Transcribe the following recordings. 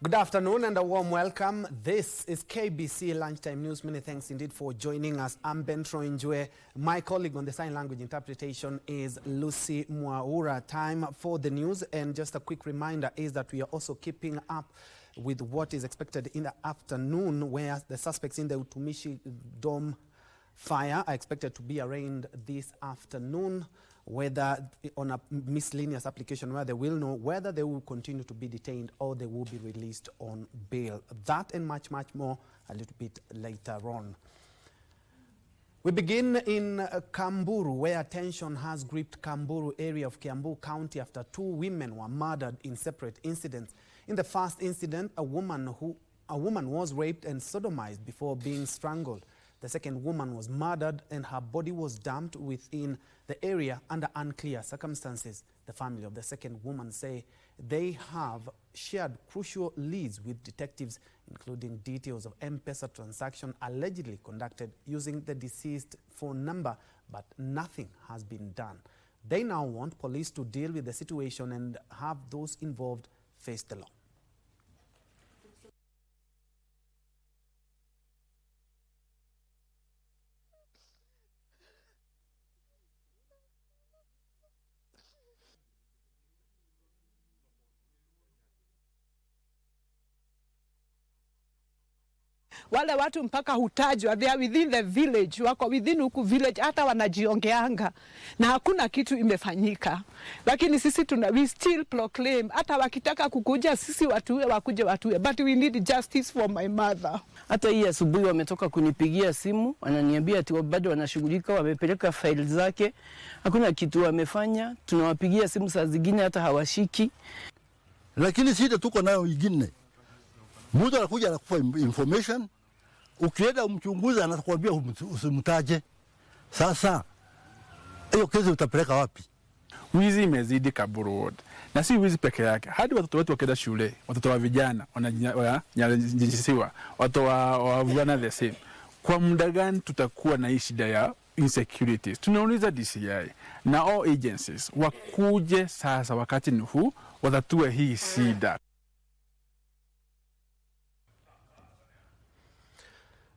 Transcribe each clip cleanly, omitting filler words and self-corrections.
Good afternoon and a warm welcome. This is KBC Lunchtime News. Many thanks indeed for joining us. I'm Bentro Njue. My colleague on the sign language interpretation is Lucy Mwaura. Time for the news, and just a quick reminder is that we are also keeping up with what is expected in the afternoon, where the suspects in the Utumishi Dome fire are expected to be arraigned this afternoon, whether on a miscellaneous application where they will know whether they will continue to be detained or they will be released on bail. That and much more a little bit later on. We begin in Kamburu, where tension has gripped Kamburu area of Kiambu County after two women were murdered in separate incidents. In the first incident, a woman was raped and sodomized before being strangled. The second woman was murdered and her body was dumped within the area under unclear circumstances. The family of the second woman say they have shared crucial leads with detectives, including details of M-Pesa transaction allegedly conducted using the deceased phone number, but nothing has been done. They now want police to deal with the situation and have those involved face the law. Wale watu mpaka hutajwa, they are within the village, wako within huku village, hata wanajiongeanga na hakuna kitu imefanyika. Lakini sisi we still proclaim, hata wakitaka kukuja sisi watuwe, wakuje watuwe, but we need justice for my mother. Hata hii asubuhi wametoka kunipigia simu, wananiambia ati bado wanashughulika, wamepeleka file zake, hakuna kitu wamefanya. Tunawapigia simu saa zingine hata hawashiki. Lakini shida tuko nayo ingine, mtu anakuja anakupa information, ukienda umchunguza anakuambia usimtaje. Sasa hiyo kesi utapeleka wapi? Wizi imezidi Kamburu Ward. Na si wizi peke yake. Hadi watoto wetu wakienda shule, watoto wa vijana wanajinjisiwa, watoto wa wavulana the same. Kwa muda gani tutakuwa na hii shida ya insecurities? Tunauliza DCI na all agencies wakuje sasa, wakati ni huu, watatue hii shida.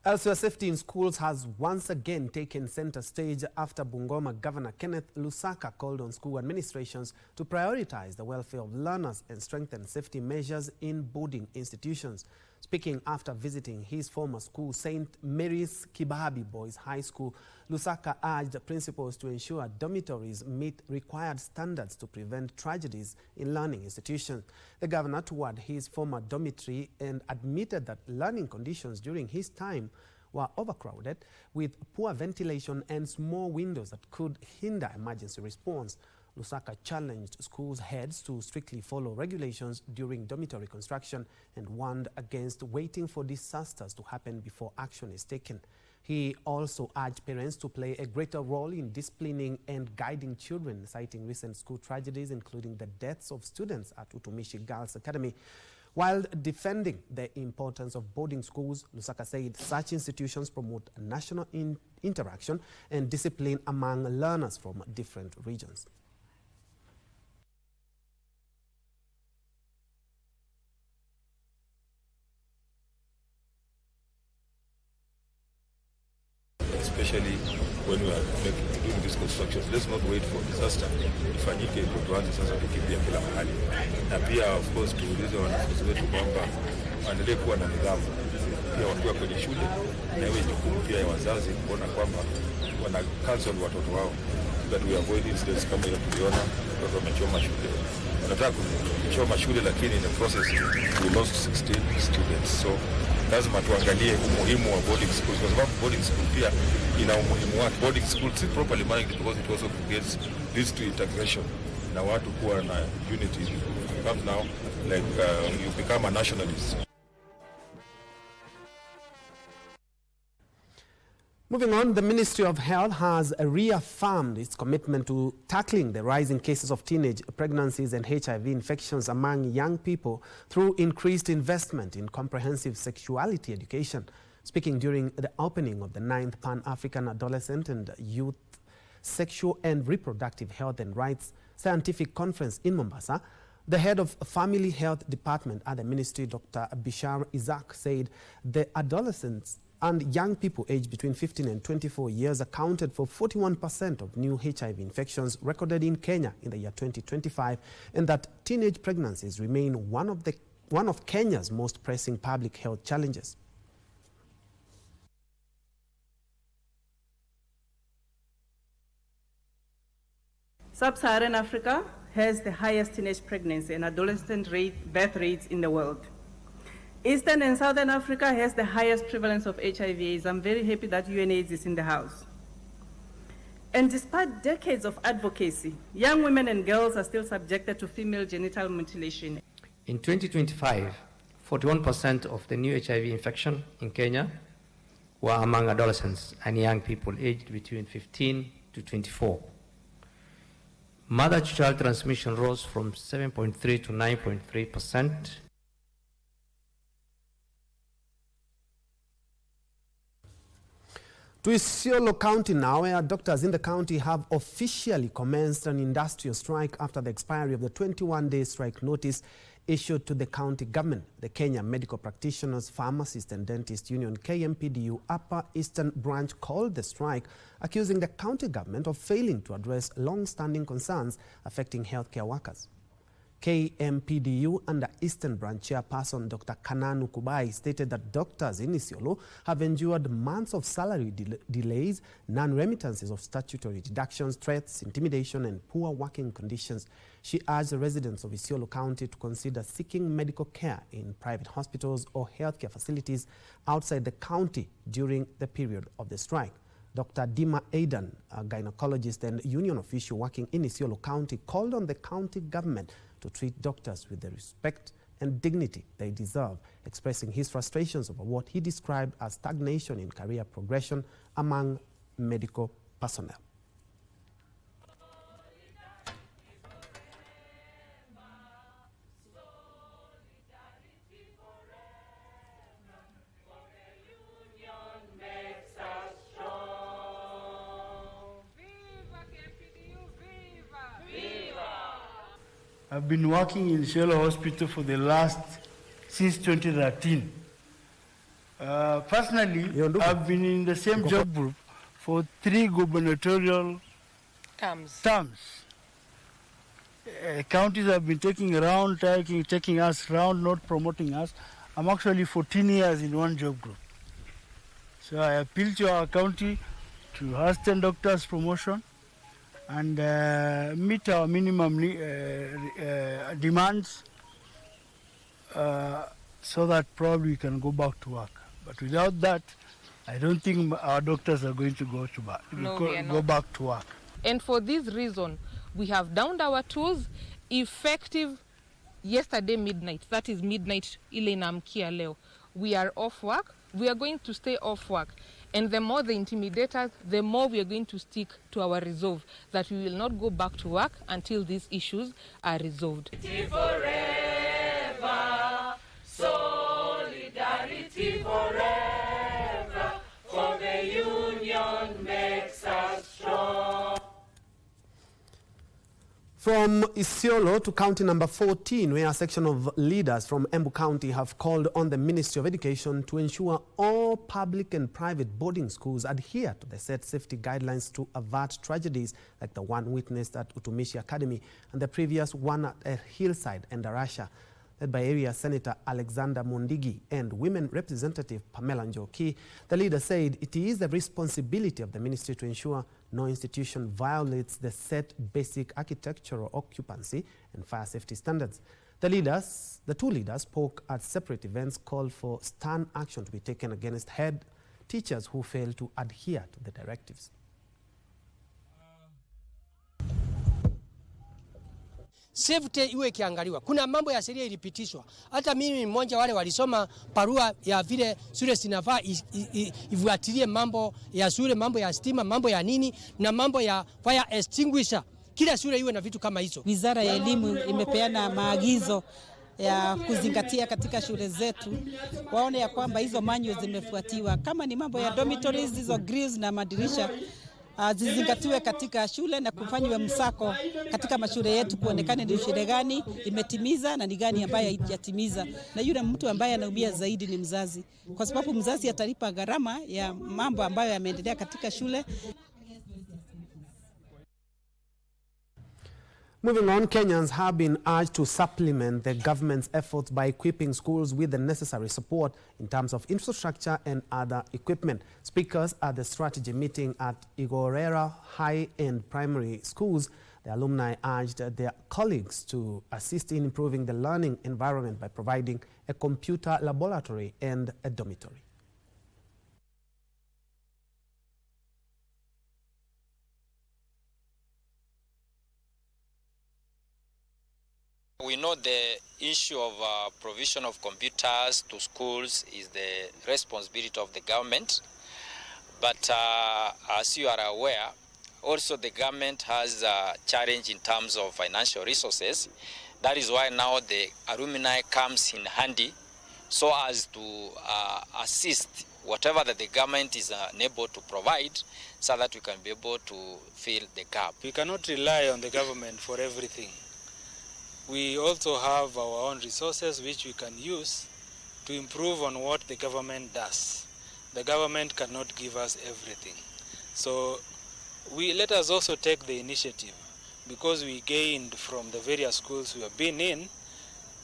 Elsewhere, safety in schools has once again taken center stage after Bungoma Governor Kenneth Lusaka called on school administrations to prioritize the welfare of learners and strengthen safety measures in boarding institutions. Speaking after visiting his former school, St. Mary's Kibabi Boys High School, Lusaka urged principals to ensure dormitories meet required standards to prevent tragedies in learning institutions. The governor toured his former dormitory and admitted that learning conditions during his time were overcrowded, with poor ventilation and small windows that could hinder emergency response. Lusaka challenged schools' heads to strictly follow regulations during dormitory construction and warned against waiting for disasters to happen before action is taken. He also urged parents to play a greater role in disciplining and guiding children, citing recent school tragedies, including the deaths of students at Utumishi Girls Academy. While defending the importance of boarding schools, Lusaka said such institutions promote national interaction and discipline among learners from different regions. Especially when we are doing these constructions, let's not wait for disaster ifanyike ndio tuanze sasa kukimbia kila mahali. Na pia of course tuulize wanafunzi wetu kwamba waendelee kuwa na nidhamu, pia wakiwa kwenye shule, na iwe jukumu pia ya wazazi kuona kwamba wana counsel watoto wao, that we avoid incidents kama hiyo tuliona watoto wamechoma shule. Wanataka kuchoma shule, lakini in the process we lost 16 students. So lazima tuangalie umuhimu wa boarding schools, kwa sababu boarding school pia ina umuhimu wake. Boarding school is properly managed because it also leads to integration na watu kuwa na unity. It comes now like you become a nationalist. Moving on, the Ministry of Health has reaffirmed its commitment to tackling the rising cases of teenage pregnancies and HIV infections among young people through increased investment in comprehensive sexuality education. Speaking during the opening of the 9th Pan-African Adolescent and Youth Sexual and Reproductive Health and Rights Scientific Conference in Mombasa, The head of Family Health Department at the ministry, Dr. Bishar Isaac, said the adolescents and young people aged between 15 and 24 years accounted for 41% of new HIV infections recorded in Kenya in the year 2025, and that teenage pregnancies remain one of Kenya's most pressing public health challenges. Sub-Saharan Africa has the highest teenage pregnancy and adolescent birth rates in the world. Eastern and Southern Africa has the highest prevalence of HIV/AIDS. I'm very happy that UNAIDS is in the house. And despite decades of advocacy, young women and girls are still subjected to female genital mutilation. In 2025, 41% of the new HIV infection in Kenya were among adolescents and young people aged between 15 to 24. Mother-to-child transmission rose from 7.3 to 9.3%. To Isiolo County now, where doctors in the county have officially commenced an industrial strike after the expiry of the 21-day strike notice issued to the county government. The Kenya Medical Practitioners, Pharmacists and Dentists Union, KMPDU, Upper Eastern Branch called the strike, accusing the county government of failing to address long-standing concerns affecting healthcare workers. KMPDU under Eastern Branch Chairperson Dr. Kananu Kubai stated that doctors in Isiolo have endured months of salary delays, non-remittances of statutory deductions, threats, intimidation and poor working conditions. She urged the residents of Isiolo County to consider seeking medical care in private hospitals or healthcare facilities outside the county during the period of the strike. Dr. Dima Aidan, a gynecologist and union official working in Isiolo County, called on the county government to treat doctors with the respect and dignity they deserve, expressing his frustrations over what he described as stagnation in career progression among medical personnel. I've been working in Isiolo Hospital for since 2013. Personally, I've been in the same job group for 3 gubernatorial terms. Counties have been taking us around, not promoting us. I'm actually 14 years in one job group. So I appeal to our county to hasten doctors' promotion and meet our minimum demands so that probably we can go back to work. But without that, I don't think our doctors are going to go back to work. And for this reason, we have downed our tools effective yesterday midnight. That is midnight ile inaamkia leo. We are off work. We are going to stay off work. And the more they intimidate us, the more we are going to stick to our resolve that we will not go back to work until these issues are resolved. Forever, solidarity forever, for the union makes us strong. From Isiolo to county number 14, where a section of leaders from Embu County have called on the Ministry of Education to ensure all public and private boarding schools adhere to the set safety guidelines to avert tragedies like the one witnessed at Utumishi Academy and the previous one at Hillside and Arusha. Led by Area Senator Alexander Mundigi and Women Representative Pamela Njoki, the leader said it is the responsibility of the ministry to ensure no institution violates the set basic architectural occupancy and fire safety standards. The two leaders spoke at separate events, called for stern action to be taken against head teachers who fail to adhere to the directives. Safety iwe kiangaliwa. Kuna mambo ya sheria ilipitishwa. Hata mimi mmoja wale walisoma barua ya vile shule sinafaa ifuatilie mambo ya shule, mambo ya stima, mambo ya nini na mambo ya fire extinguisher. Kila shule iwe na vitu kama hizo. Wizara ya Elimu imepeana maagizo ya kuzingatia katika shule zetu, waone ya kwamba hizo manuals zimefuatiwa. Kama ni mambo ya dormitories, hizo grills na madirisha zizingatiwe katika shule na kufanywe msako katika mashule yetu, kuonekane ni shule gani imetimiza na ni gani ambayo haijatimiza. Na yule mtu ambaye anaumia zaidi ni mzazi, kwa sababu mzazi atalipa gharama ya mambo ambayo yameendelea katika shule. Moving on, Kenyans have been urged to supplement the government's efforts by equipping schools with the necessary support in terms of infrastructure and other equipment. Speakers at the strategy meeting at Igorera High-End Primary Schools, the alumni urged their colleagues to assist in improving the learning environment by providing a computer laboratory and a dormitory. We know the issue of provision of computers to schools is the responsibility of the government, but as you are aware, also the government has a challenge in terms of financial resources. That is why now the alumni comes in handy so as to assist whatever that the government is unable to provide, so that we can be able to fill the gap. We cannot rely on the government for everything. We also have our own resources which we can use to improve on what the government does. The government cannot give us everything. So let us also take the initiative, because we gained from the various schools we have been in.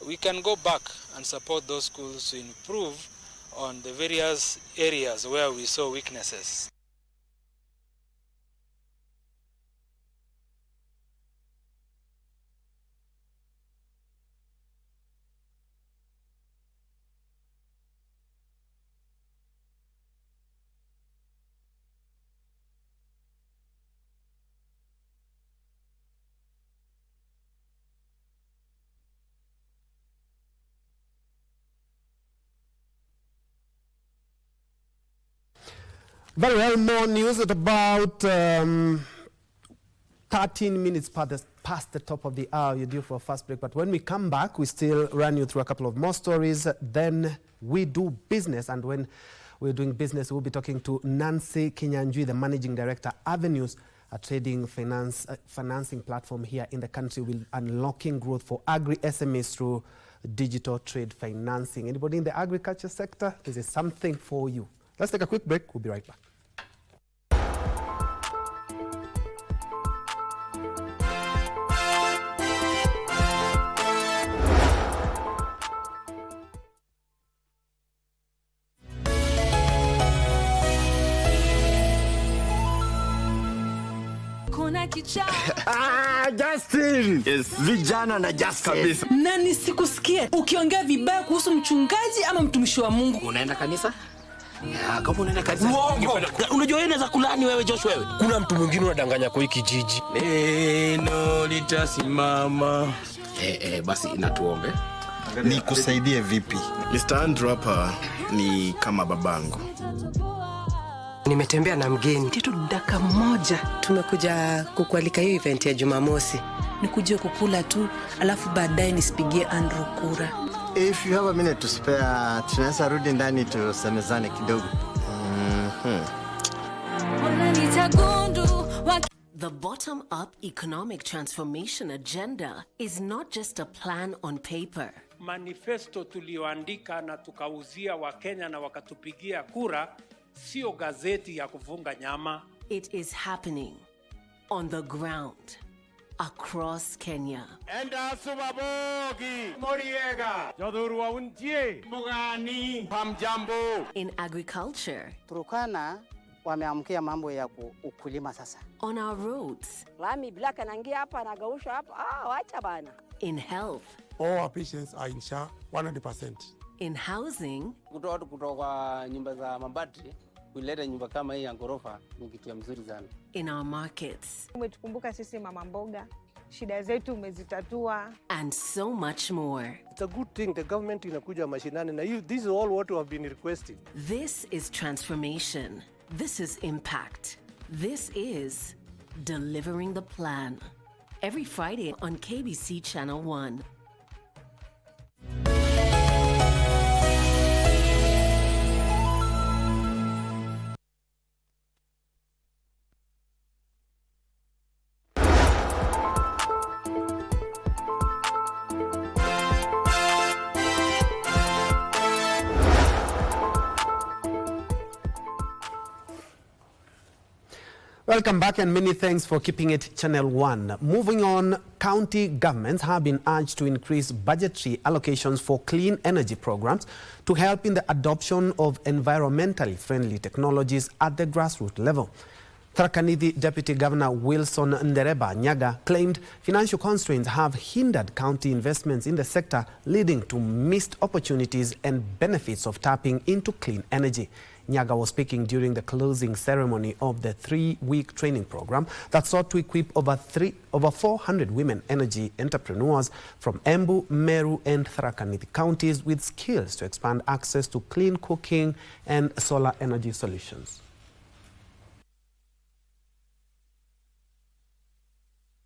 We can go back and support those schools to improve on the various areas where we saw weaknesses. Very well, more news at about 13 minutes past the top of the hour. You're due for a fast break, but when we come back, we still run you through a couple of more stories. Then we do business, and when we're doing business, we'll be talking to Nancy Kinyanjui, the Managing Director, Avenues, a trading financing platform here in the country, will unlocking growth for agri-SMEs through digital trade financing. Anybody in the agriculture sector? This is something for you. Let's take a quick break. We'll be right back. Justin! Yes, vijana na Justin. Kabisa. Na nisikusikie ukiongea vibaya kuhusu mchungaji ama mtumishi wa Mungu. Unaenda kanisa? Kama unaenda kanisa. Uongo. Unajua yeye anaweza kulani wewe Joshua wewe. Kuna mtu mwingine unadanganya kwa hiki kijiji. Neno litasimama. Basi inatuombe. Nikusaidie vipi? Mr. Andrew hapa ni kama babangu. Nimetembea na mgeni. Titu dakika moja. Tumekuja kukualika hiyo event ya Jumamosi. Nikuje kukula tu, alafu baadaye nisipigie Andrew kura. If you have a minute to spare, tunaweza rudi ndani tusemezane kidogo. The bottom-up economic transformation agenda is not just a plan on paper. Manifesto tulioandika na tukauzia Wakenya na wakatupigia kura, sio gazeti ya kufunga nyama. It is happening on the ground across Kenya. Enda subabogi Moriega Jodhurwa untie Mugani Pamjambo. In agriculture, Turkana wameamkia mambo ya ukulima sasa. On our roads, Lami black anaingia hapa anagausha hapa, wacha bana. In health, all our patients are in SHA 100%. In housing, kutoka nyumba za mabati kuleta nyumba kama hii ya ghorofa ni kitu mzuri sana. In our markets, umetukumbuka sisi mama mboga, shida zetu umezitatua, and so much more. It's a good thing the government inakuja mashinani na this is all what we have been requesting. This is transformation. This is impact. This is delivering the plan. Every Friday on KBC Channel 1. Welcome back and many thanks for keeping it Channel 1. Moving on, county governments have been urged to increase budgetary allocations for clean energy programs to help in the adoption of environmentally friendly technologies at the grassroots level. Tharaka Nithi Deputy Governor Wilson Ndereba Nyaga claimed financial constraints have hindered county investments in the sector, leading to missed opportunities and benefits of tapping into clean energy. Nyaga was speaking during the closing ceremony of the 3-week training program that sought to equip over 400 women energy entrepreneurs from Embu, Meru and Tharaka Nithi counties with skills to expand access to clean cooking and solar energy solutions.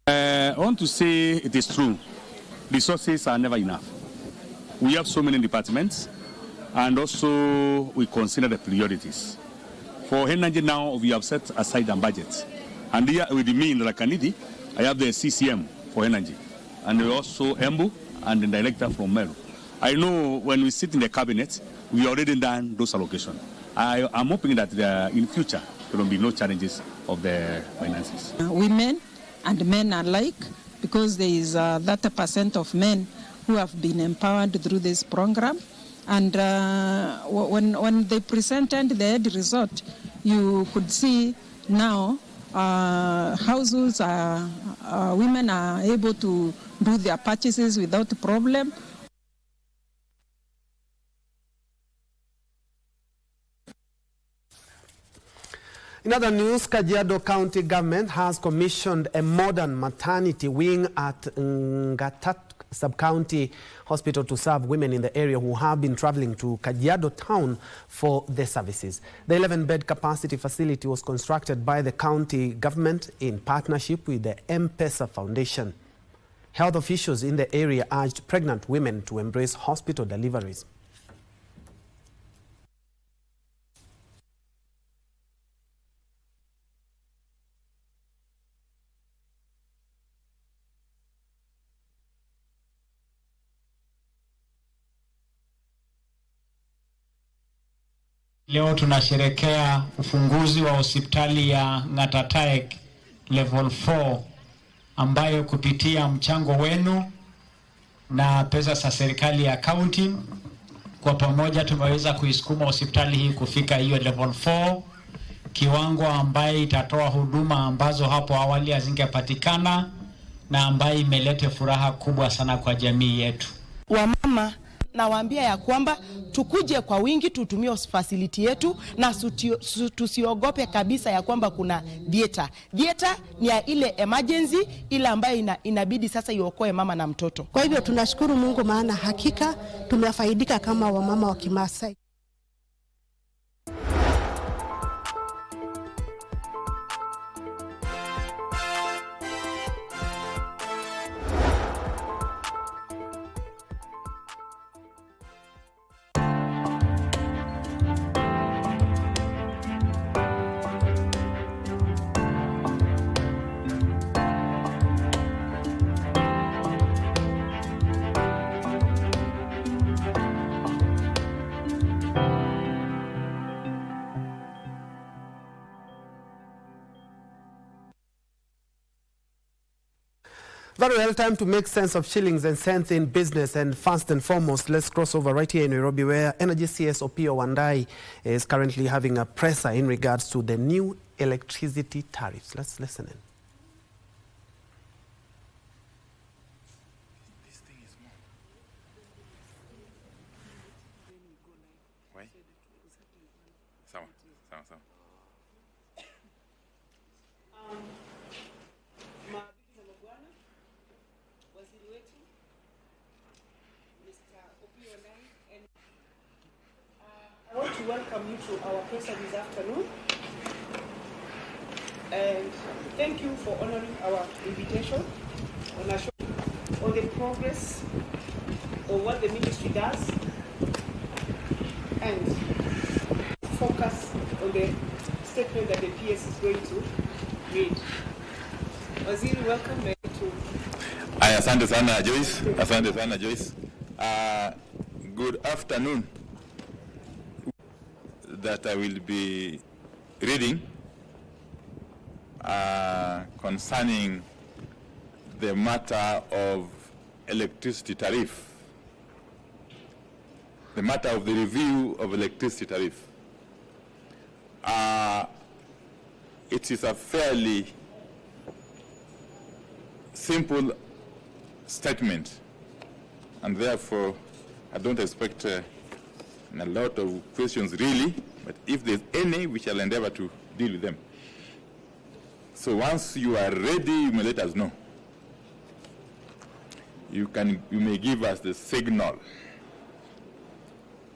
I want to say it is true. Resources are never enough. We have so many departments, and also we consider the priorities. For energy now, we have set aside a budget. And here with me in Tharaka Nithi, I have the CCM for energy. And we also Embu and the director from Meru. I know when we sit in the cabinet, we already done those allocations. I am hoping that in future, there will be no challenges of the finances. Women and men alike, because there is 30% of men who have been empowered through this program. And when they presented the end result, you could see now households, women are able to do their purchases without problem. In other news, Kajiado County government has commissioned a modern maternity wing at Ngatat Sub-County Hospital to serve women in the area who have been traveling to Kajiado town for the services. The 11-bed capacity facility was constructed by the county government in partnership with the M-Pesa Foundation. Health officials in the area urged pregnant women to embrace hospital deliveries. Leo tunasherekea ufunguzi wa hospitali ya Ngatatek level 4 ambayo kupitia mchango wenu na pesa za serikali ya county kwa pamoja tumeweza kuisukuma hospitali hii kufika hiyo level 4, kiwango ambaye itatoa huduma ambazo hapo awali hazingepatikana na ambaye imeleta furaha kubwa sana kwa jamii yetu. Wamama nawaambia ya kwamba tukuje kwa wingi, tutumie facility yetu na tusiogope kabisa ya kwamba kuna theater. Theater ni ya ile emergency, ile ambayo inabidi sasa iokoe mama na mtoto. Kwa hivyo tunashukuru Mungu, maana hakika tumefaidika kama wamama wa Kimasai. Very well, time to make sense of shillings and cents in business, and first and foremost, let's cross over right here in Nairobi, where Energy CS Opiyo Wandayi is currently having a presser in regards to the new electricity tariffs. Let's listen in. I want to welcome you to our presser this afternoon, and thank you for honoring our invitation on the progress of what the ministry does and focus on the statement that the PS is going to read. Waziri, welcome to. Asante sana Joyce. Asante sana Joyce. Good afternoon. That I will be reading concerning the matter of electricity tariff. The matter of the review of electricity tariff. It is a fairly simple statement, and therefore I don't expect a lot of questions really, but if there's any, we shall endeavor to deal with them. So once you are ready, you may let us know. You may give us the signal.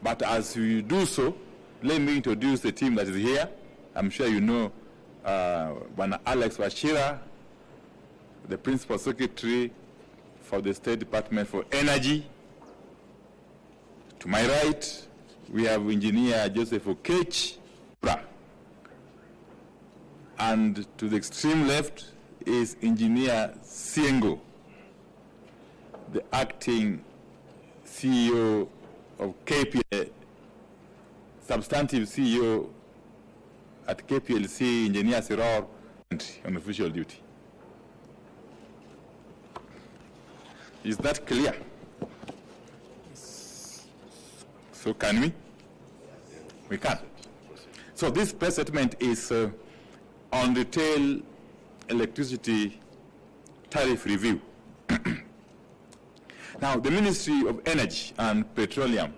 But as you do so, let me introduce the team that is here. I'm sure you know Bwana Alex Wachira, the Principal Secretary for the State Department for Energy. To my right, we have Engineer Joseph Okech. And to the extreme left is Engineer Siengo, the acting CEO of KPLC, substantive CEO at KPLC, Engineer Siror, on official duty. Is that clear? So can we? We can. So this press statement is on retail electricity tariff review. Now, the Ministry of Energy and Petroleum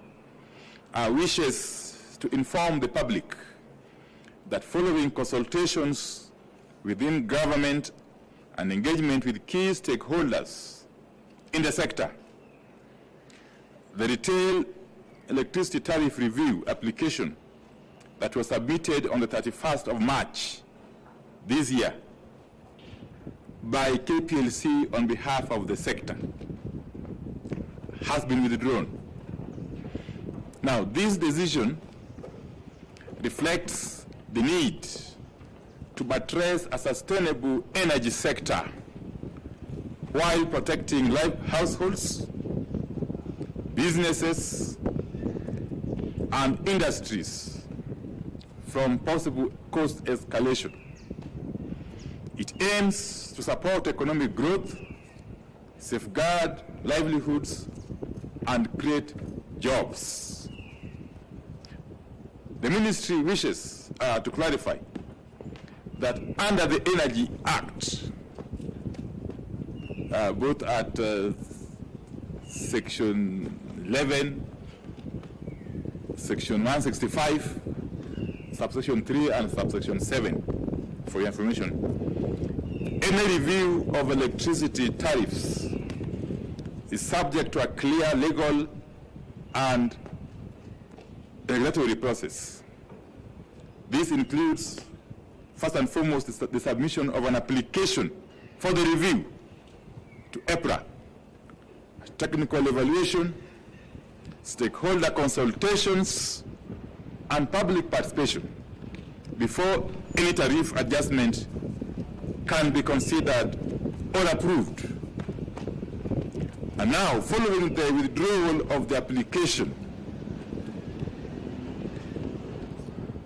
wishes to inform the public that following consultations within government and engagement with key stakeholders in the sector, the retail electricity tariff review application that was submitted on the 31st of March this year by KPLC on behalf of the sector has been withdrawn. Now, this decision reflects the need to buttress a sustainable energy sector while protecting households, businesses, and industries from possible cost escalation. It aims to support economic growth, safeguard livelihoods, and create jobs. The ministry wishes to clarify that under the Energy Act, both at Section 11, Section 165, Subsection 3, and Subsection 7, for your information, any review of electricity tariffs is subject to a clear legal and regulatory process. This includes, first and foremost, the submission of an application for the review to EPRA, technical evaluation, stakeholder consultations, and public participation before any tariff adjustment can be considered or approved. And now, following the withdrawal of the application,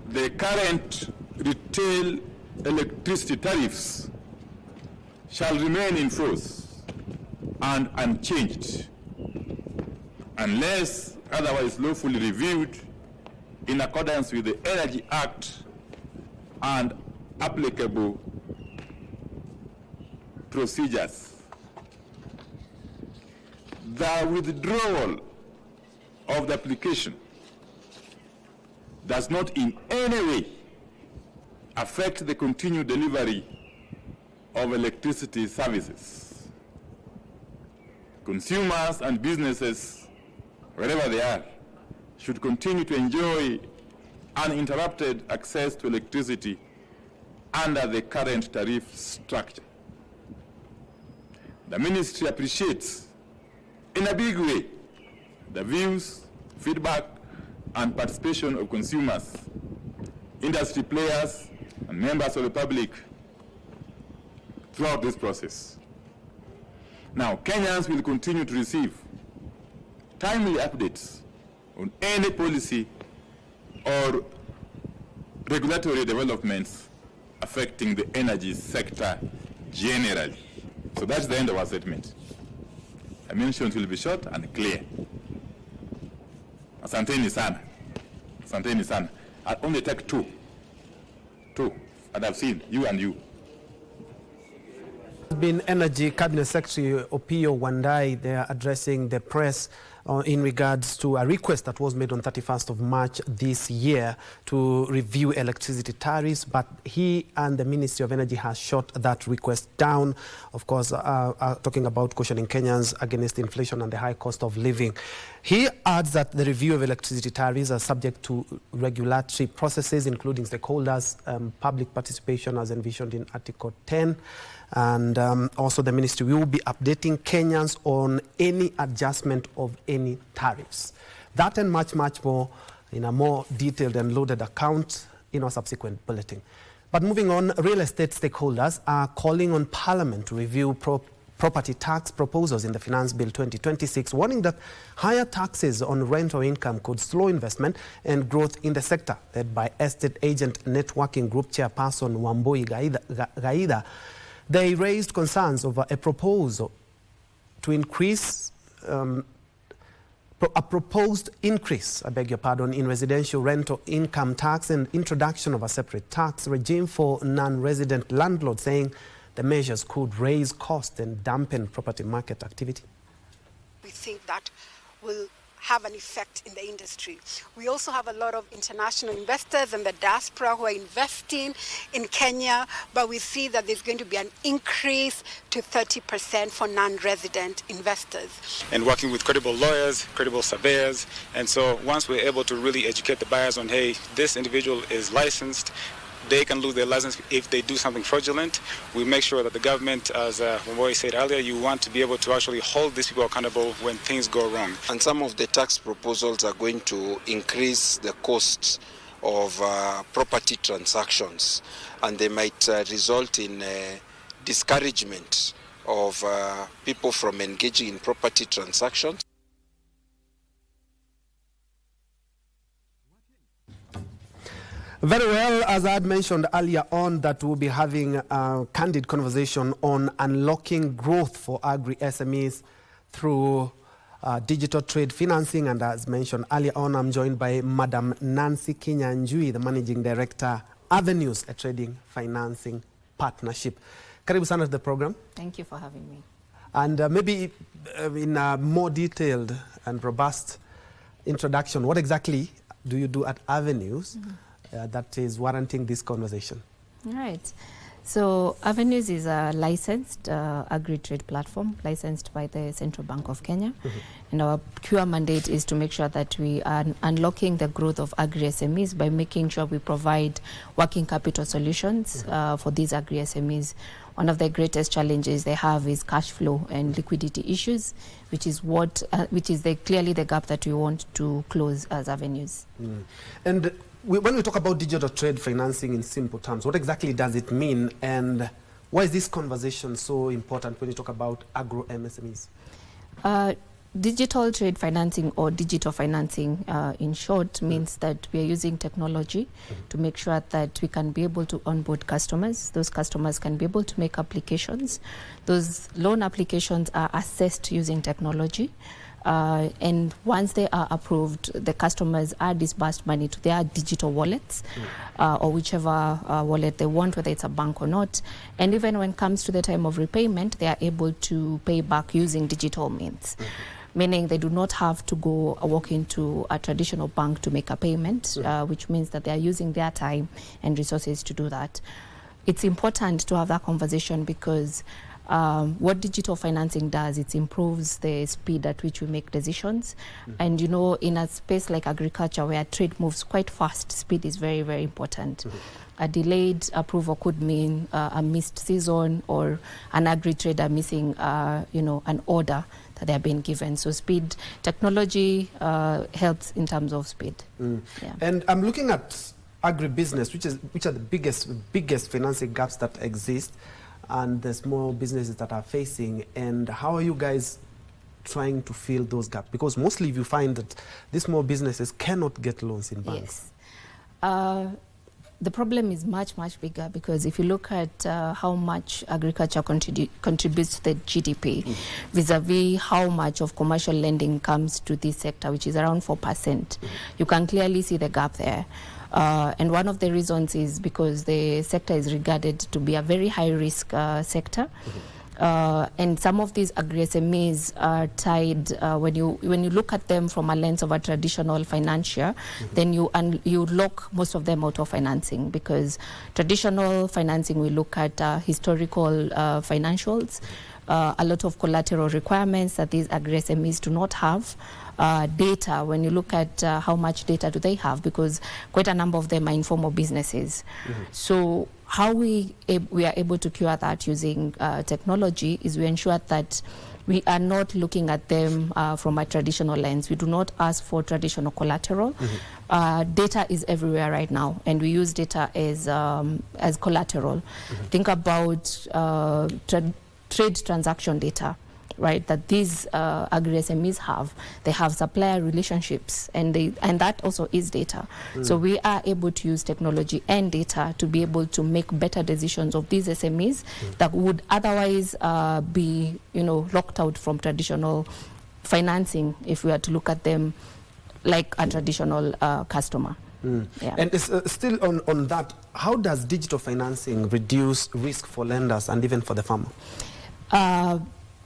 the current retail electricity tariffs shall remain in force and unchanged unless otherwise lawfully reviewed in accordance with the Energy Act and applicable procedures. The withdrawal of the application does not in any way affect the continued delivery of electricity services. Consumers and businesses, wherever they are, should continue to enjoy uninterrupted access to electricity under the current tariff structure. The ministry appreciates in a big way the views, feedback, and participation of consumers, industry players, and members of the public throughout this process. Now, Kenyans will continue to receive timely updates on any policy or regulatory developments affecting the energy sector generally. So that's the end of our statement. Ammunitions will be short and clear. Asanteni sana. Asanteni sana. I'll only take two, and I've seen you and you. Been Energy Cabinet Secretary Opiyo Wandayi. They are addressing the press in regards to a request that was made on 31st of March this year to review electricity tariffs, but he and the Ministry of Energy has shot that request down, of course, talking about cautioning Kenyans against inflation and the high cost of living. He adds that the review of electricity tariffs are subject to regulatory processes, including stakeholders, public participation as envisioned in Article 10. And also the ministry will be updating Kenyans on any adjustment of any tariffs. That and much, much more in a more detailed and loaded account in our subsequent bulletin. But moving on, real estate stakeholders are calling on Parliament to review property tax proposals in the Finance Bill 2026, warning that higher taxes on rental income could slow investment and growth in the sector. Led by Estate Agent Networking Group Chairperson Wambui Gaida, they raised concerns over a proposal to increase, a proposed increase, I beg your pardon, in residential rental income tax and introduction of a separate tax regime for non-resident landlords, saying the measures could raise costs and dampen property market activity. We think that will have an effect in the industry. We also have a lot of international investors and the diaspora who are investing in Kenya, but we see that there's going to be an increase to 30% for non-resident investors. And working with credible lawyers, credible surveyors, and so once we're able to really educate the buyers on, hey, this individual is licensed, they can lose their license if they do something fraudulent. We make sure that the government, as Wambui said earlier, you want to be able to actually hold these people accountable when things go wrong. And some of the tax proposals are going to increase the costs of property transactions, and they might result in discouragement of people from engaging in property transactions. Very well, as I had mentioned earlier on, that we'll be having a candid conversation on unlocking growth for agri-SMEs through digital trade financing. And as mentioned earlier on, I'm joined by Madam Nancy Kinyanjui, the Managing Director, Avenues, a trading financing partnership. Karibu sana to the program. Thank you for having me. And maybe in a more detailed and robust introduction, what exactly do you do at Avenues? That is warranting this conversation? All right. So Avenues is a licensed agri-trade platform, licensed by the Central Bank of Kenya. And our pure mandate is to make sure that we are unlocking the growth of agri-SMEs by making sure we provide working capital solutions for these agri-SMEs. One of the greatest challenges they have is cash flow and liquidity issues, which is clearly the gap that we want to close as Avenues. And when we talk about digital trade financing in simple terms, what exactly does it mean, and why is this conversation so important when you talk about agro-MSMEs? Digital trade financing, or digital financing in short, means that we are using technology to make sure that we can be able to onboard customers. Those customers can be able to make applications. Those loan applications are assessed using technology. And once they are approved, the customers are disbursed money to their digital wallets or whichever wallet they want, whether it's a bank or not. And even when it comes to the time of repayment, they are able to pay back using digital means. Meaning they do not have to go walk into a traditional bank to make a payment, which means that they are using their time and resources to do that. It's important to have that conversation because what digital financing does, it improves the speed at which we make decisions. And you know, in a space like agriculture where trade moves quite fast, speed is very, very important. A delayed approval could mean a missed season, or an agri-trader missing, an order that they are being given. So speed, technology helps in terms of speed. Yeah. And I'm looking at agribusiness, which are the biggest financing gaps that exist, and the small businesses that are facing, and how are you guys trying to fill those gaps? Because mostly you find that these small businesses cannot get loans in banks. Yes. the problem is much, much bigger, because if you look at how much agriculture contributes to the GDP vis-a-vis how much of commercial lending comes to this sector, which is around 4%, you can clearly see the gap there. And one of the reasons is because the sector is regarded to be a very high-risk sector. And some of these agri-SMEs are tied, when you look at them from a lens of a traditional financier, then you lock most of them out of financing, because traditional financing, we look at historical financials, a lot of collateral requirements that these agri-SMEs do not have. Data, when you look at how much data do they have, because quite a number of them are informal businesses. So how we are able to cure that using technology is we ensure that we are not looking at them from a traditional lens. We do not ask for traditional collateral. Data is everywhere right now, and we use data as collateral. Think about trade transaction data, right, that these agri-SMEs have. They have supplier relationships, and that also is data. So we are able to use technology and data to be able to make better decisions of these SMEs that would otherwise be, locked out from traditional financing if we are to look at them like a traditional customer. Yeah. And it's, still on that, how does digital financing reduce risk for lenders and even for the farmer?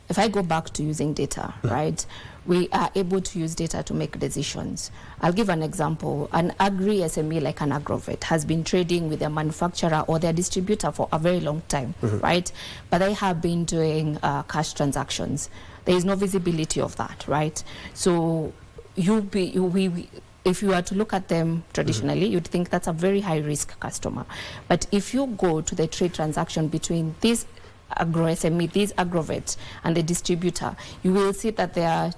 If I go back to using data, right, we are able to use data to make decisions. I'll give an example. An agri-SME like an agrovet has been trading with their manufacturer or their distributor for a very long time, right? But they have been doing cash transactions. There is no visibility of that, right? So if you are to look at them traditionally, you'd think that's a very high-risk customer. But if you go to the trade transaction between this agro-SME, these agrovets, and the distributor, you will see that there are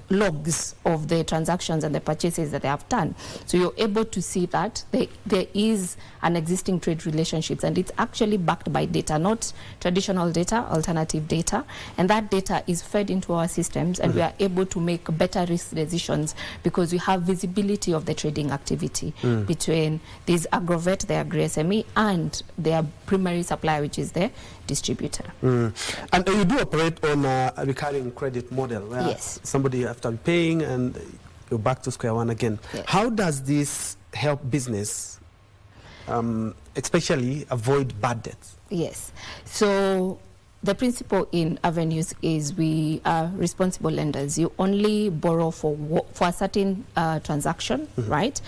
logs of the transactions and the purchases that they have done. So you're able to see that there is an existing trade relationships, and it's actually backed by data, not traditional data, alternative data. And that data is fed into our systems, and we are able to make better risk decisions because we have visibility of the trading activity between these agrovet, the agri-SME, and their primary supplier, which is the distributor. And you do operate on a recurring credit model where somebody after paying and you're back to square one again. How does this help business especially avoid bad debts? Yes. So the principle in Avenues is we are responsible lenders. You only borrow for a certain transaction, right?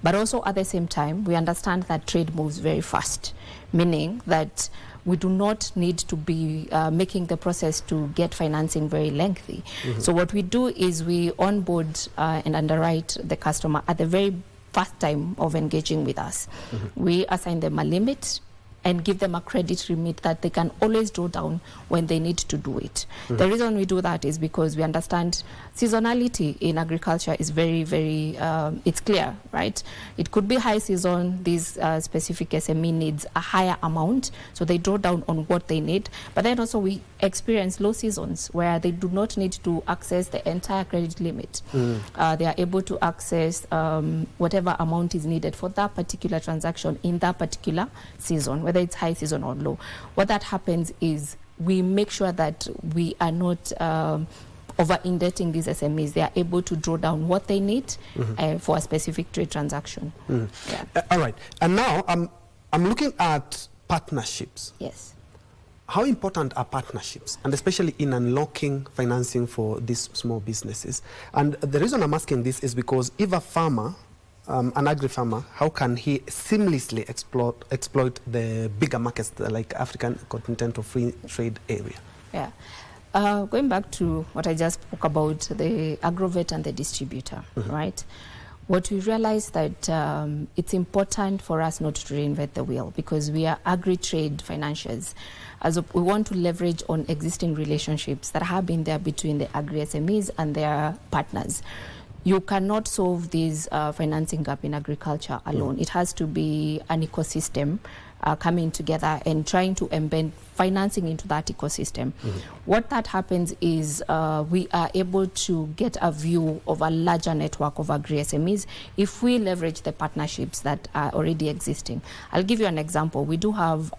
But also at the same time, we understand that trade moves very fast, meaning that we do not need to be making the process to get financing very lengthy. So what we do is we onboard and underwrite the customer at the very first time of engaging with us. We assign them a limit and give them a credit limit that they can always draw down when they need to do it. The reason we do that is because we understand seasonality in agriculture is very, very, it's clear, right? It could be high season, these specific SME needs a higher amount, so they draw down on what they need. But then also we experience low seasons where they do not need to access the entire credit limit. They are able to access whatever amount is needed for that particular transaction in that particular season, whether it's high season or low. What that happens is we make sure that we are not over-indebting these SMEs. They are able to draw down what they need for a specific trade transaction. All right. And now I'm looking at partnerships. Yes. How important are partnerships, and especially in unlocking financing for these small businesses? And the reason I'm asking this is because if a farmer, an agri-farmer, how can he seamlessly exploit the bigger markets like African Continental Free Trade Area? Yeah. Going back to what I just spoke about, the agrovet and the distributor, right? What we realize that it's important for us not to reinvent the wheel because we are agri-trade financiers. We want to leverage on existing relationships that have been there between the agri-SMEs and their partners. You cannot solve this financing gap in agriculture alone. It has to be an ecosystem coming together and trying to embed financing into that ecosystem. What that happens is we are able to get a view of a larger network of agri-SMEs if we leverage the partnerships that are already existing. I'll give you an example. We do have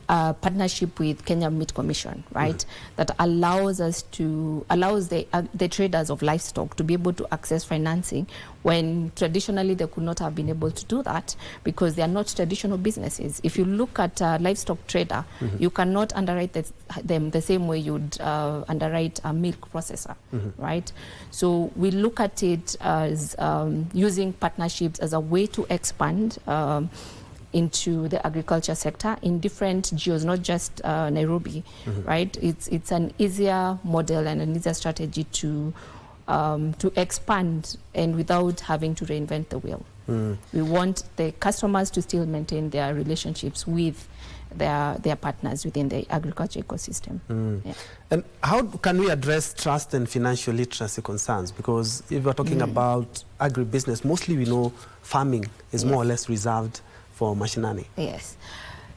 a partnership with Kenya Meat Commission, right? That allows us to the traders of livestock to be able to access financing when traditionally they could not have been able to do that because they are not traditional businesses. If you look at a livestock trader, you cannot underwrite them the same way you'd underwrite a milk processor, right? So we look at it as using partnerships as a way to expand into the agriculture sector in different geos, not just Nairobi, right? It's an easier model and an easier strategy to expand and without having to reinvent the wheel. We want the customers to still maintain their relationships with their partners within the agriculture ecosystem. Yeah. And how can we address trust and financial literacy concerns? Because if we're talking about agribusiness, mostly we know farming is more or less reserved for mashinani. Yes.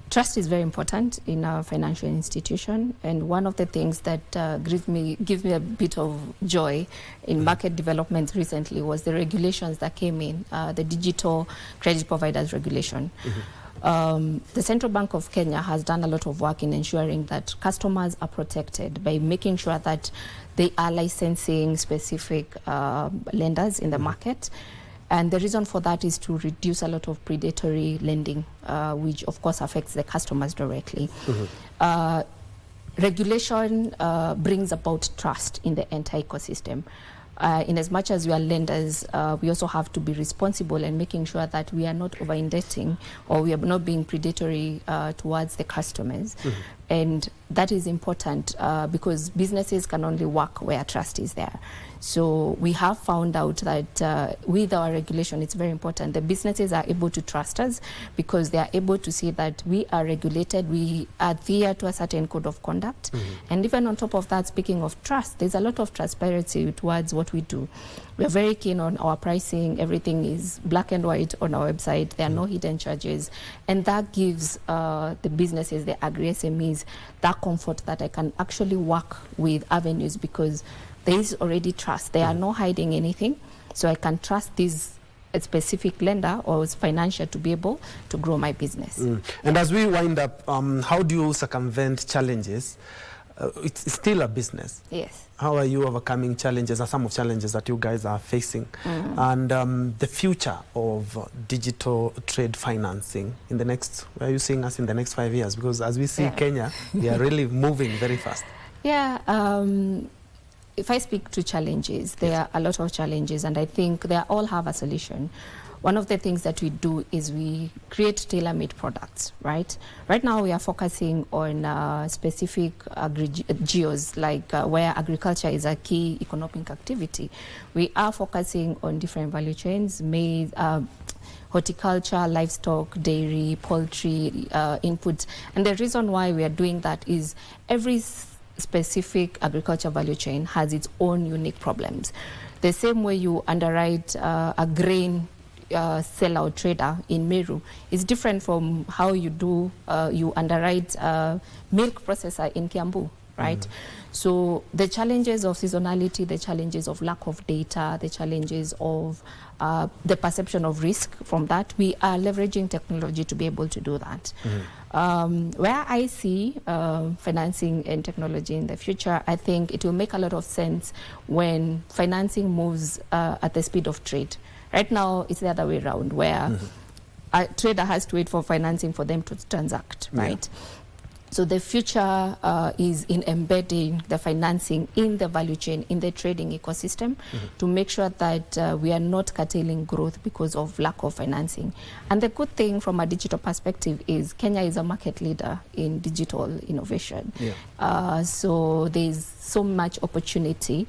Trust is very important in a financial institution, and one of the things that gives me a bit of joy in market development recently was the regulations that came in, the Digital Credit Providers Regulation. The Central Bank of Kenya has done a lot of work in ensuring that customers are protected by making sure that they are licensing specific lenders in the market. And the reason for that is to reduce a lot of predatory lending, which of course affects the customers directly. Regulation brings about trust in the entire ecosystem. In as much as we are lenders, we also have to be responsible and making sure that we are not over-indebting or we are not being predatory towards the customers. And that is important because businesses can only work where trust is there. So we have found out that with our regulation, it's very important. The businesses are able to trust us because they are able to see that we are regulated, we adhere to a certain code of conduct. And even on top of that, speaking of trust, there's a lot of transparency towards what we do. We're very keen on our pricing. Everything is black and white on our website. There are no hidden charges. And that gives the businesses, the agri-SMEs, that comfort that I can actually work with avenues because there is already trust. They are not hiding anything. So I can trust this specific lender or financier to be able to grow my business. And as we wind up, how do you circumvent challenges? It's still a business. Yes. How are you overcoming challenges or some of challenges that you guys are facing? And the future of digital trade financing in the next, where are you seeing us in the next 5 years? Because as we see Kenya, we are really moving very fast. Yeah. If I speak to challenges, there are a lot of challenges, and I think they all have a solution. One of the things that we do is we create tailor-made products, right? Right now we are focusing on specific geos, like where agriculture is a key economic activity. We are focusing on different value chains, maize, horticulture, livestock, dairy, poultry, inputs. And the reason why we are doing that is every specific agriculture value chain has its own unique problems. The same way you underwrite a grain sellout trader in Meru is different from how you do you underwrite a milk processor in Kiambu, right? So the challenges of seasonality, the challenges of lack of data, the challenges of the perception of risk from that, we are leveraging technology to be able to do that. Where I see financing and technology in the future, I think it will make a lot of sense when financing moves at the speed of trade. Right now, it's the other way around, where a trader has to wait for financing for them to transact, right? So the future is in embedding the financing in the value chain, in the trading ecosystem, to make sure that we are not curtailing growth because of lack of financing. And the good thing from a digital perspective is Kenya is a market leader in digital innovation. So there's so much opportunity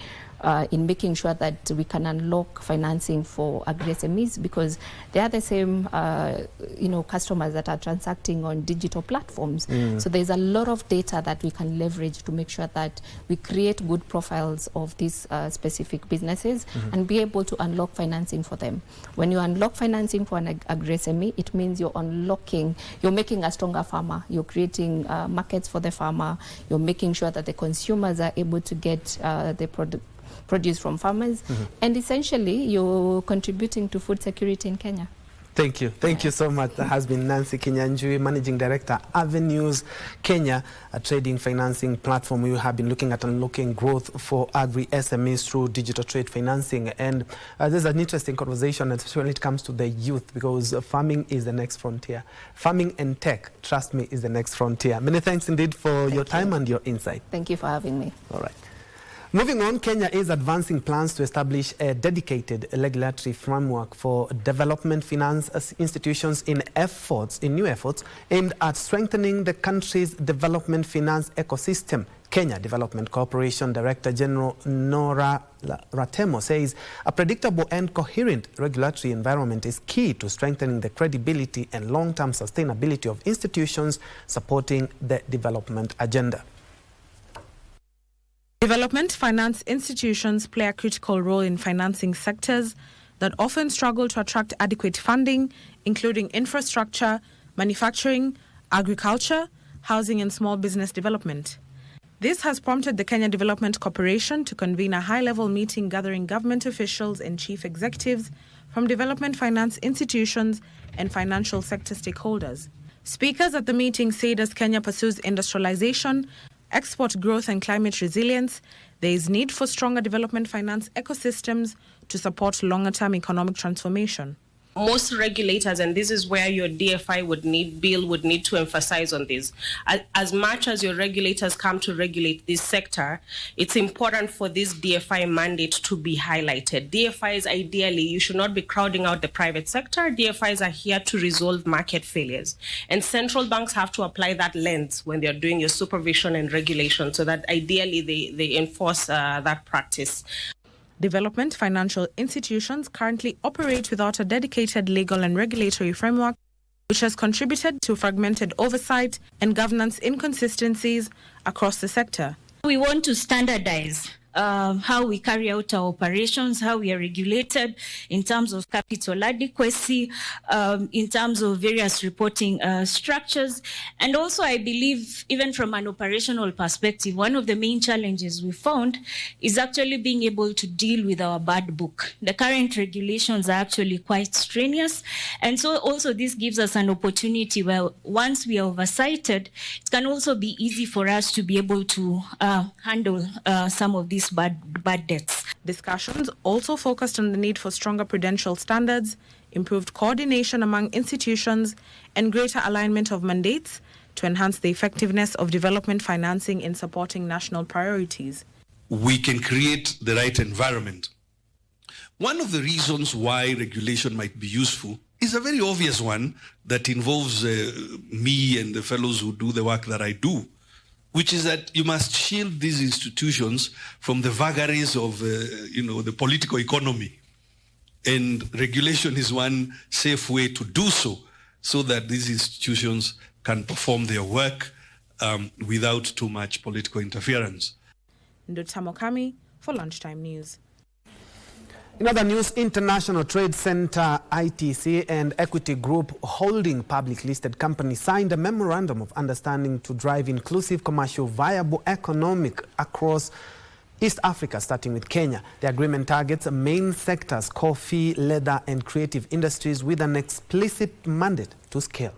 in making sure that we can unlock financing for agri-SMEs, because they are the same customers that are transacting on digital platforms. So there's a lot of data that we can leverage to make sure that we create good profiles of these specific businesses and be able to unlock financing for them. When you unlock financing for an agri-SME, it means you're making a stronger farmer, you're creating markets for the farmer, you're making sure that the consumers are able to get the produce from farmers, and essentially you're contributing to food security in Kenya. Thank you. Thank you so much. That has been Nancy Kinyanjui, Managing Director, Avenues Kenya, a trading financing platform. We have been looking at unlocking growth for agri-SMEs through digital trade financing. And there's an interesting conversation, especially when it comes to the youth, because farming is the next frontier. Farming and tech, trust me, is the next frontier. Many thanks indeed for your time and your insight. Thank you for having me. All right. Moving on, Kenya is advancing plans to establish a dedicated regulatory framework for development finance institutions in new efforts aimed at strengthening the country's development finance ecosystem. Kenya Development Corporation Director General Nora Ratemo says a predictable and coherent regulatory environment is key to strengthening the credibility and long-term sustainability of institutions supporting the development agenda. Development finance institutions play a critical role in financing sectors that often struggle to attract adequate funding, including infrastructure, manufacturing, agriculture, housing and small business development. This has prompted the Kenya Development Corporation to convene a high-level meeting gathering government officials and chief executives from development finance institutions and financial sector stakeholders. Speakers at the meeting said as Kenya pursues industrialization, export growth and climate resilience, there is need for stronger development finance ecosystems to support longer-term economic transformation. Most regulators, and this is where your DFI would need to emphasize on this. As much as your regulators come to regulate this sector, it's important for this DFI mandate to be highlighted. DFIs, ideally, you should not be crowding out the private sector. DFIs are here to resolve market failures. And central banks have to apply that lens when they're doing your supervision and regulation so that ideally they enforce that practice. Development financial institutions currently operate without a dedicated legal and regulatory framework, which has contributed to fragmented oversight and governance inconsistencies across the sector. We want to standardize how we carry out our operations, how we are regulated in terms of capital adequacy, in terms of various reporting structures. And also, I believe, even from an operational perspective, one of the main challenges we found is actually being able to deal with our bad book. The current regulations are actually quite strenuous. And so also this gives us an opportunity where once we are oversighted, it can also be easy for us to be able to handle some of these bad debts. Discussions also focused on the need for stronger prudential standards, improved coordination among institutions, and greater alignment of mandates to enhance the effectiveness of development financing in supporting national priorities. We can create the right environment. One of the reasons why regulation might be useful is a very obvious one that involves me and the fellows who do the work that I do, which is that you must shield these institutions from the vagaries of the political economy. And regulation is one safe way to do so that these institutions can perform their work without too much political interference. Ndotamokami for Lunchtime News. In other news, International Trade Center ITC and Equity Group holding public listed companies signed a memorandum of understanding to drive inclusive, commercial, viable economic across East Africa, starting with Kenya. The agreement targets main sectors, coffee, leather and creative industries with an explicit mandate to scale.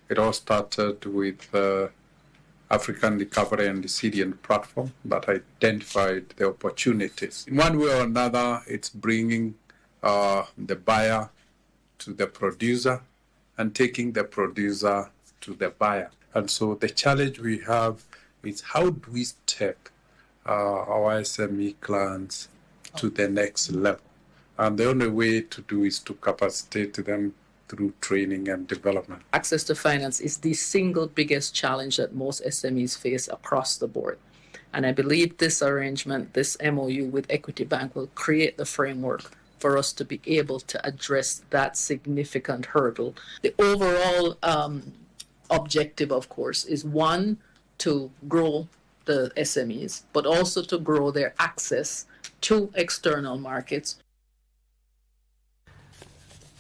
It all started with African Recovery and Resilience Platform that identified the opportunities. In one way or another, it's bringing the buyer to the producer and taking the producer to the buyer. And so the challenge we have is how do we take our SME clients to the next level? And the only way to do is to capacitate them through training and development. Access to finance is the single biggest challenge that most SMEs face across the board. And I believe this arrangement, this MOU with Equity Bank, will create the framework for us to be able to address that significant hurdle. The overall objective, of course, is one, to grow the SMEs, but also to grow their access to external markets.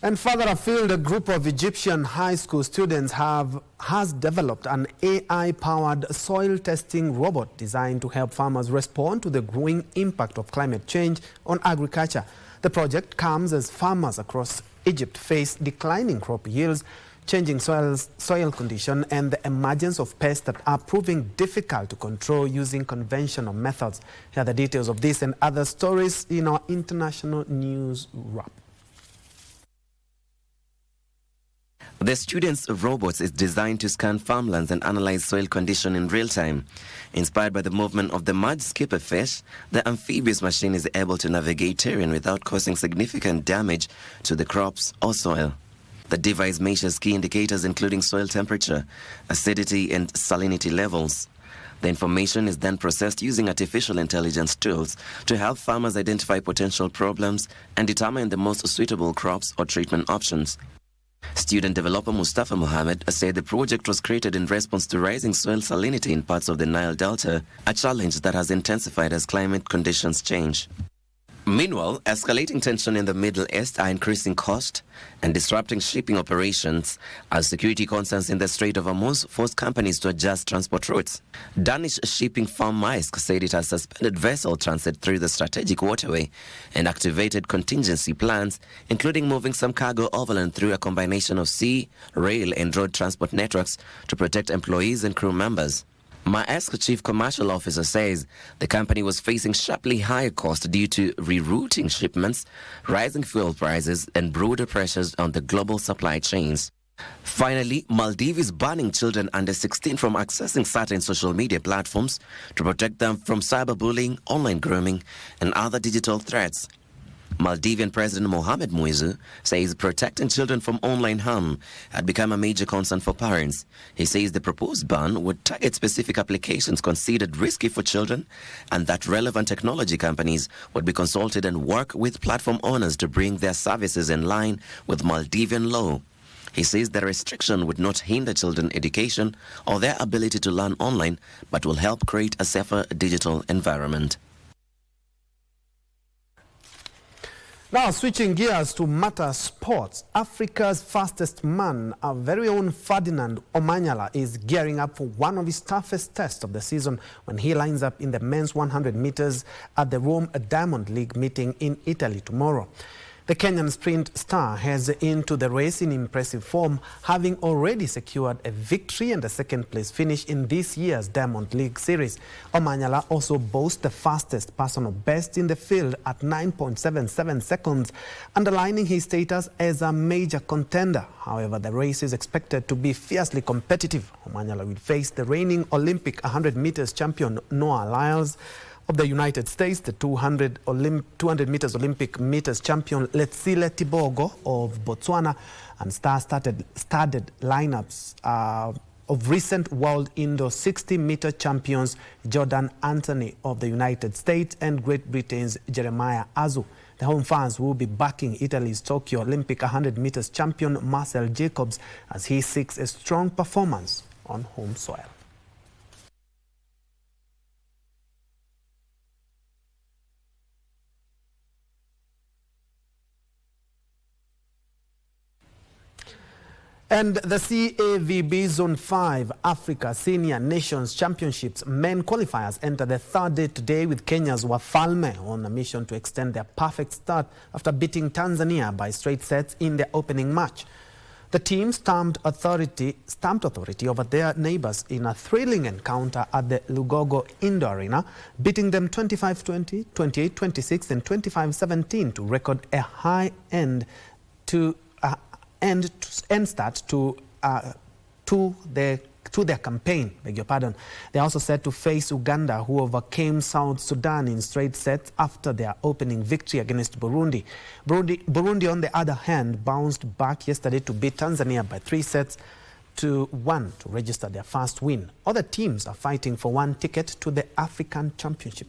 And further afield, a group of Egyptian high school students has developed an AI-powered soil testing robot designed to help farmers respond to the growing impact of climate change on agriculture. The project comes as farmers across Egypt face declining crop yields, changing soil condition, and the emergence of pests that are proving difficult to control using conventional methods. Here are the details of this and other stories in our international news wrap. The students' robots is designed to scan farmlands and analyze soil condition in real time. Inspired by the movement of the mud skipper fish, the amphibious machine is able to navigate terrain without causing significant damage to the crops or soil. The device measures key indicators including soil temperature, acidity, and salinity levels. The information is then processed using artificial intelligence tools to help farmers identify potential problems and determine the most suitable crops or treatment options. Student developer Mustafa Mohammed said the project was created in response to rising soil salinity in parts of the Nile Delta, a challenge that has intensified as climate conditions change. Meanwhile, escalating tension in the Middle East are increasing cost and disrupting shipping operations as security concerns in the Strait of Hormuz force companies to adjust transport routes. Danish shipping firm Maersk said it has suspended vessel transit through the strategic waterway and activated contingency plans, including moving some cargo overland through a combination of sea, rail, and road transport networks to protect employees and crew members. Maersk Chief Commercial Officer says the company was facing sharply higher costs due to rerouting shipments, rising fuel prices, and broader pressures on the global supply chains. Finally, Maldives is banning children under 16 from accessing certain social media platforms to protect them from cyberbullying, online grooming, and other digital threats. Maldivian President Mohamed Muizu says protecting children from online harm had become a major concern for parents. He says the proposed ban would target specific applications considered risky for children and that relevant technology companies would be consulted and work with platform owners to bring their services in line with Maldivian law. He says the restriction would not hinder children's education or their ability to learn online, but will help create a safer digital environment. Now, switching gears to matter sports, Africa's fastest man, our very own Ferdinand Omanyala, is gearing up for one of his toughest tests of the season when he lines up in the men's 100 meters at the Rome Diamond League meeting in Italy tomorrow. The Kenyan sprint star heads into the race in impressive form, having already secured a victory and a second-place finish in this year's Diamond League series. Omanyala also boasts the fastest personal best in the field at 9.77 seconds, underlining his status as a major contender. However, the race is expected to be fiercely competitive. Omanyala will face the reigning Olympic 100 meters champion Noah Lyles of the United States, the 200 meters Olympic meters champion Letsile Tibogo of Botswana, and star-studded lineups of recent world indoor 60-meter champions Jordan Anthony of the United States and Great Britain's Jeremiah Azu. The home fans will be backing Italy's Tokyo Olympic 100 meters champion Marcel Jacobs as he seeks a strong performance on home soil. And the CAVB Zone 5 Africa Senior Nations Championships men qualifiers enter the third day today with Kenya's Wafalme on a mission to extend their perfect start after beating Tanzania by straight sets in their opening match. The team stamped authority over their neighbors in a thrilling encounter at the Lugogo Indoor Arena, beating them 25-20, 28-26 and 25-17 to record a high end start to the to their campaign. Beg your pardon. They are also set to face Uganda, who overcame South Sudan in straight sets after their opening victory against Burundi. Burundi, on the other hand, bounced back yesterday to beat Tanzania by 3-1 to register their first win. Other teams are fighting for one ticket to the African Championship.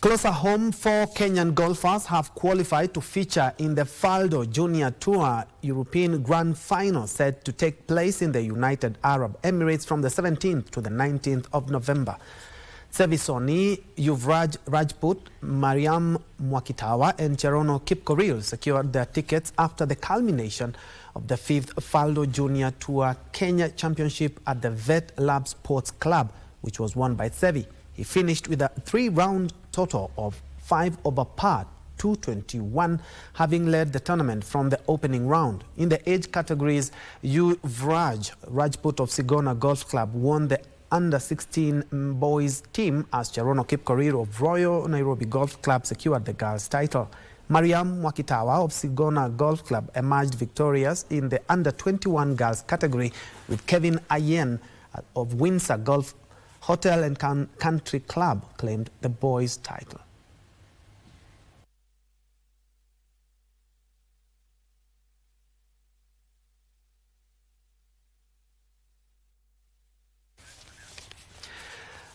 Closer home, 4 Kenyan golfers have qualified to feature in the Faldo Junior Tour European Grand Final set to take place in the United Arab Emirates from the 17th to the 19th of November. Sevi Soni, Yuvraj Rajput, Mariam Mwakitawa and Cherono Kipkorir secured their tickets after the culmination of the 5th Faldo Junior Tour Kenya Championship at the Vet Lab Sports Club, which was won by Sevi. He finished with a 3-round total of 5 over par, 221, having led the tournament from the opening round. In the age categories, Yuvraj Rajput of Sigona Golf Club won the under-16 boys team as Cherono Kipkorir of Royal Nairobi Golf Club secured the girls title. Mariam Mwakitawa of Sigona Golf Club emerged victorious in the under-21 girls category, with Kevin Ayen of Windsor Golf Hotel and Country Club claimed the boys' title.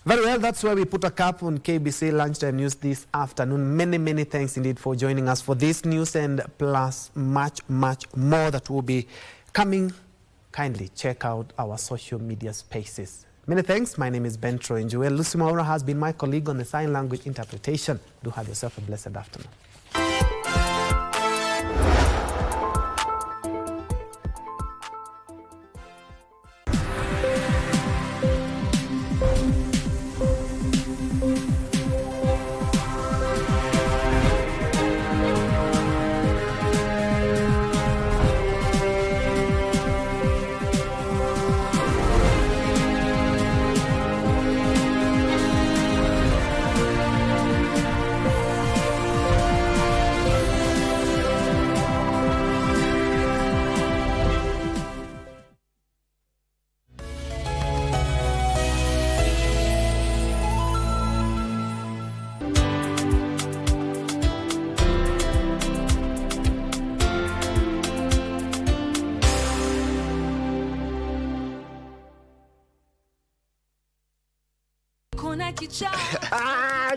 Very well, that's where we put a cap on KBC Lunchtime News this afternoon. Many thanks indeed for joining us for this news and plus much more that will be coming. Kindly check out our social media spaces. Many thanks. My name is Bentro Njue. Lucy Mwaura has been my colleague on the sign language interpretation. Do have yourself a blessed afternoon.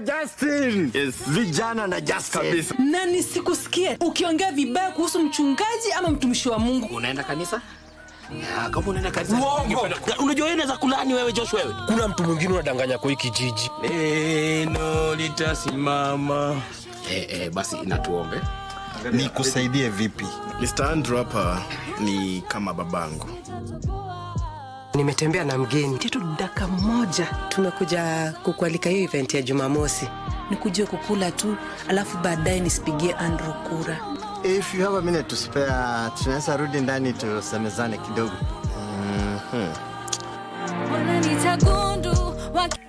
Justin! Yes, vijana na Justin. Kabisa. Na nisikusikie ukiongea vibaya kuhusu mchungaji ama mtumishi wa Mungu. Unaenda kanisa? Kama unaenda kanisa. Unajua yeye anaweza kulani wewe Josh wewe. Kuna mtu mwingine unadanganya kwa hiki kijiji. Neno litasimama. Basi inatuombe. Nikusaidie vipi? Mr. Andrew hapa ni kama babangu. Nimetembea na mgeni. Kitu dakika moja. Tumekuja kukualika hiyo event ya Jumamosi. Nikuje kukula tu, alafu baadaye nisipigie Andrew kura. If you have a minute to spare, tunaweza rudi ndani tusemezane kidogo. Wana nitagundu waki...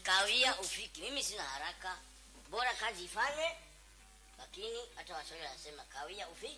Kawia ufiki. Mimi sina haraka. Bora kazi ifanye. Lakini hata Waswahili wanasema kawia ufiki.